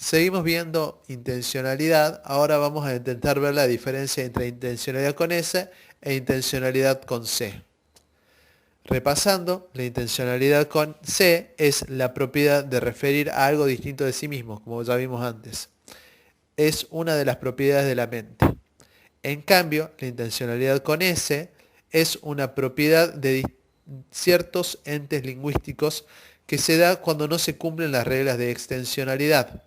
Seguimos viendo intencionalidad, ahora vamos a intentar ver la diferencia entre intencionalidad con S e intencionalidad con C. Repasando, la intencionalidad con C es la propiedad de referir a algo distinto de sí mismo, como ya vimos antes. Es una de las propiedades de la mente. En cambio, la intencionalidad con S es una propiedad de ciertos entes lingüísticos que se da cuando no se cumplen las reglas de extensionalidad,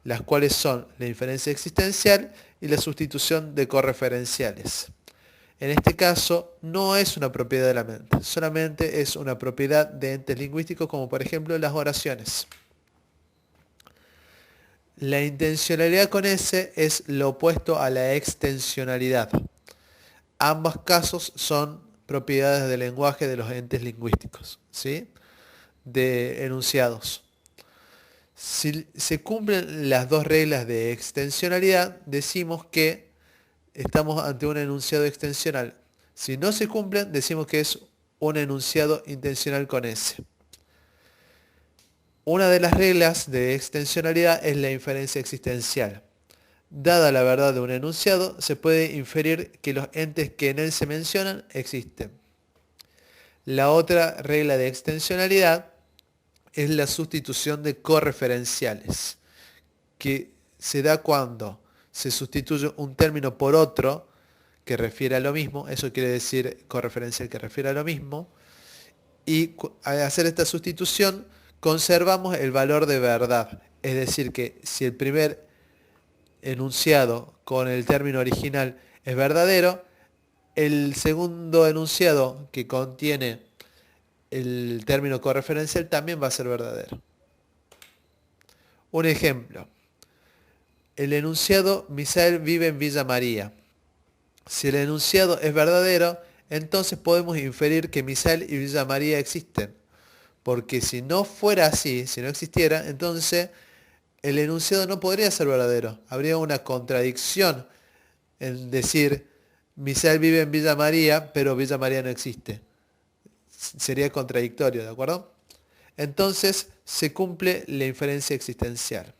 las cuales son la inferencia existencial y la sustitución de correferenciales. En este caso, no es una propiedad de la mente, solamente es una propiedad de entes lingüísticos como por ejemplo las oraciones. La intencionalidad con S es lo opuesto a la extensionalidad. Ambos casos son propiedades del lenguaje de los entes lingüísticos, ¿sí? De enunciados. Si se cumplen las dos reglas de extensionalidad, decimos que estamos ante un enunciado extensional. Si no se cumplen, decimos que es un enunciado intencional con S. Una de las reglas de extensionalidad es la inferencia existencial. Dada la verdad de un enunciado, se puede inferir que los entes que en él se mencionan existen. La otra regla de extensionalidad es la sustitución de correferenciales, que se da cuando se sustituye un término por otro que refiere a lo mismo, eso quiere decir correferencial que refiere a lo mismo, y al hacer esta sustitución conservamos el valor de verdad, es decir que si el primer enunciado con el término original es verdadero, el segundo enunciado que contiene el término correferencial también va a ser verdadero. Un ejemplo, el enunciado Misael vive en Villa María. Si el enunciado es verdadero, entonces podemos inferir que Misael y Villa María existen. Porque si no fuera así, si no existiera, entonces el enunciado no podría ser verdadero. Habría una contradicción en decir Misael vive en Villa María, pero Villa María no existe. Sería contradictorio, ¿de acuerdo? Entonces se cumple la inferencia existencial.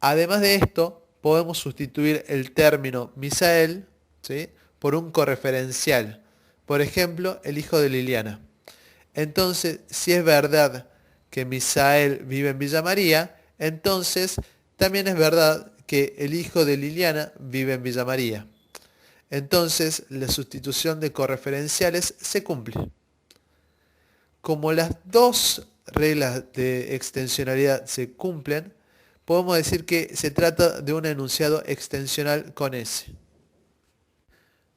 Además de esto, podemos sustituir el término Misael, ¿sí?, por un correferencial. Por ejemplo, el hijo de Liliana. Entonces, si es verdad que Misael vive en Villa María, entonces también es verdad que el hijo de Liliana vive en Villa María. Entonces, la sustitución de correferenciales se cumple. Como las dos reglas de extensionalidad se cumplen, podemos decir que se trata de un enunciado extensional con S.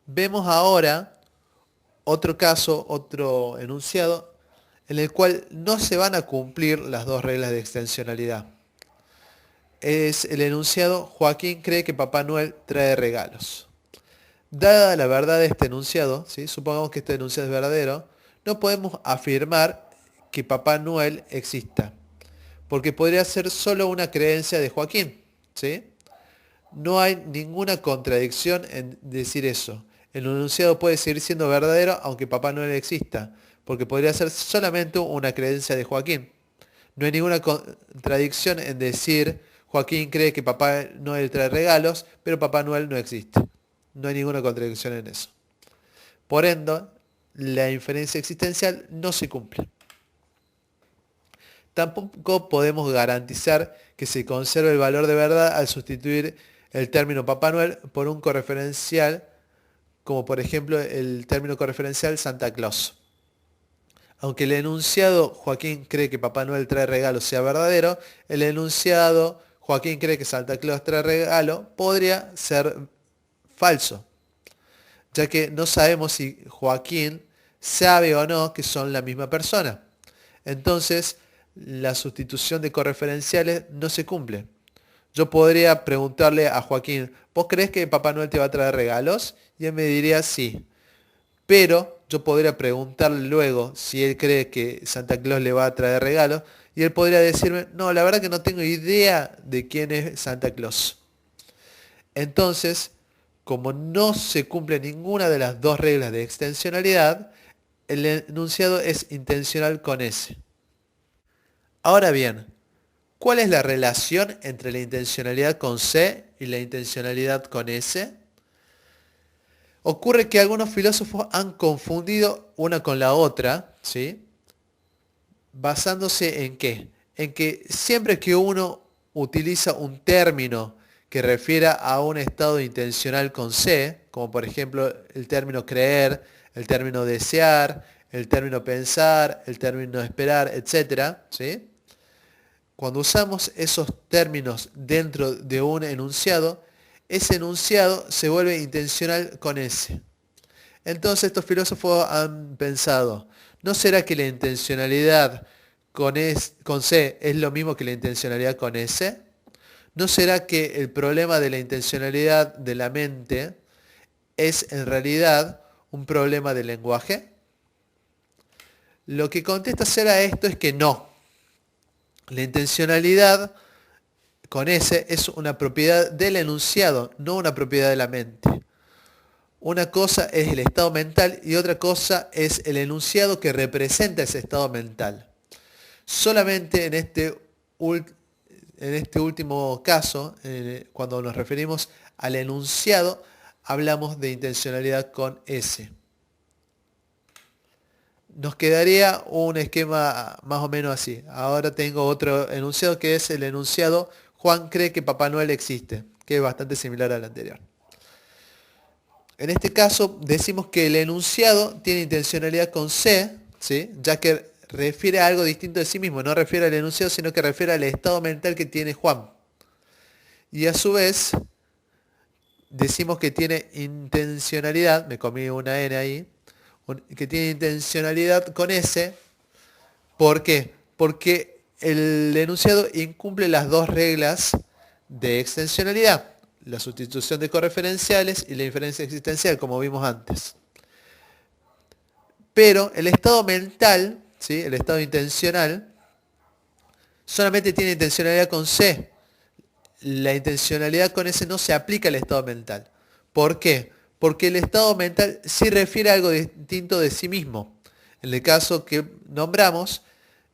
Vemos ahora otro caso, otro enunciado, en el cual no se van a cumplir las dos reglas de extensionalidad. Es el enunciado Joaquín cree que Papá Noel trae regalos. Dada la verdad de este enunciado, ¿sí?, supongamos que este enunciado es verdadero, no podemos afirmar que Papá Noel exista, porque podría ser solo una creencia de Joaquín, ¿sí? No hay ninguna contradicción en decir eso. El enunciado puede seguir siendo verdadero aunque Papá Noel exista, porque podría ser solamente una creencia de Joaquín. No hay ninguna contradicción en decir Joaquín cree que Papá Noel trae regalos, pero Papá Noel no existe. No hay ninguna contradicción en eso. Por ende, la inferencia existencial no se cumple. Tampoco podemos garantizar que se conserve el valor de verdad al sustituir el término Papá Noel por un correferencial, como por ejemplo el término correferencial Santa Claus. Aunque el enunciado Joaquín cree que Papá Noel trae regalos sea verdadero, el enunciado Joaquín cree que Santa Claus trae regalo podría ser falso, ya que no sabemos si Joaquín sabe o no que son la misma persona. Entonces, la sustitución de correferenciales no se cumple. Yo podría preguntarle a Joaquín, ¿vos crees que Papá Noel te va a traer regalos? Y él me diría sí. Pero yo podría preguntarle luego si él cree que Santa Claus le va a traer regalos. Y él podría decirme, no, la verdad que no tengo idea de quién es Santa Claus. Entonces, como no se cumple ninguna de las dos reglas de extensionalidad, el enunciado es intencional con S. Ahora bien, ¿Cuál es la relación entre la intencionalidad con C y la intencionalidad con S? Ocurre que algunos filósofos han confundido una con la otra, ¿sí? ¿Basándose en qué? En que siempre que uno utiliza un término que refiera a un estado intencional con C, como por ejemplo el término creer, el término desear, el término pensar, el término esperar, etcétera, ¿sí? Cuando usamos esos términos dentro de un enunciado, ese enunciado se vuelve intencional con S. Entonces estos filósofos han pensado, ¿no será que la intencionalidad con C es lo mismo que la intencionalidad con S? ¿No será que el problema de la intencionalidad de la mente es en realidad un problema de lenguaje? Lo que contesta ser a esto es que no. La intencionalidad con S es una propiedad del enunciado, no una propiedad de la mente. Una cosa es el estado mental y otra cosa es el enunciado que representa ese estado mental. Solamente en este último caso, cuando nos referimos al enunciado, hablamos de intencionalidad con S. Nos quedaría un esquema más o menos así. Ahora tengo otro enunciado que es el enunciado Juan cree que Papá Noel existe, que es bastante similar al anterior. En este caso decimos que el enunciado tiene intencionalidad con C, ¿sí? Ya que refiere a algo distinto de sí mismo, no refiere al enunciado, sino que refiere al estado mental que tiene Juan. Y a su vez decimos que tiene intencionalidad, me comí una N ahí, que tiene intencionalidad con S. ¿Por qué? Porque el enunciado incumple las dos reglas de extensionalidad, la sustitución de correferenciales y la inferencia existencial, como vimos antes. Pero el estado mental, ¿sí? El estado intencional, solamente tiene intencionalidad con C. La intencionalidad con S no se aplica al estado mental. ¿Por qué? Porque el estado mental sí refiere a algo distinto de sí mismo. En el caso que nombramos,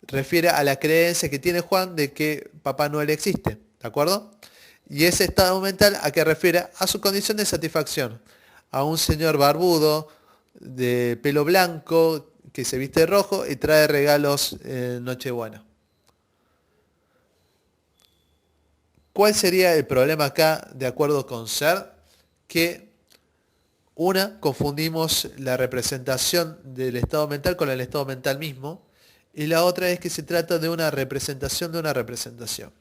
refiere a la creencia que tiene Juan de que Papá Noel existe. ¿De acuerdo? Y ese estado mental a qué refiere a su condición de satisfacción. A un señor barbudo, de pelo blanco, que se viste de rojo y trae regalos en Nochebuena. ¿Cuál sería el problema acá, de acuerdo con Ser? Que confundimos la representación del estado mental con el estado mental mismo, y la otra es que se trata de una representación de una representación.